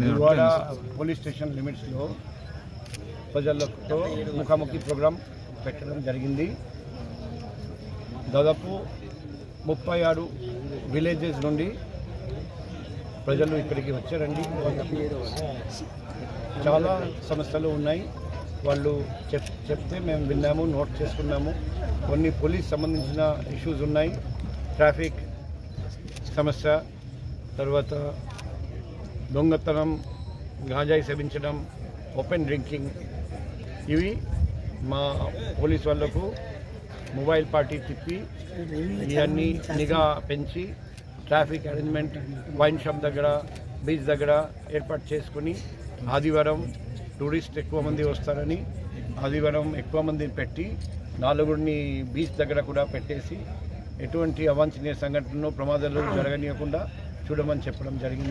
వివాడ police station లిమిట్స్లో ప్రజలతో ముఖాముఖి ప్రోగ్రాం పెట్టడం జరిగింది. దాదాపు 36 విలేజెస్ నుండి ప్రజలు ఇక్కడికి వచ్చారండి. చాలా సమస్యలు ఉన్నాయి, వాళ్ళు చెప్తే మేము విన్నాము, నోట్ చేసుకున్నాము. కొన్ని పోలీస్ సంబంధించిన ఇష్యూస్ ఉన్నాయి, ట్రాఫిక్ సమస్య, తర్వాత దొంగతనం, గాంజాయి సేవించడం, ఓపెన్ డ్రింకింగ్, ఇవి మా పోలీస్ వాళ్లకు మొబైల్ పార్టీ తిప్పి ఇవన్నీ నిఘా పెంచి ట్రాఫిక్ అరేంజ్మెంట్ వైన్ షాప్ దగ్గర, బీచ్ దగ్గర ఏర్పాటు చేసుకుని ఆదివారం టూరిస్ట్ ఎక్కువ మంది వస్తారని ఆదివారం ఎక్కువ మంది పెట్టి 4 బీచ్ దగ్గర కూడా పెట్టేసి ఎటువంటి అవాంఛనీయ సంఘటనలు, ప్రమాదాలు జరగనీయకుండా చూడమని చెప్పడం జరిగింది.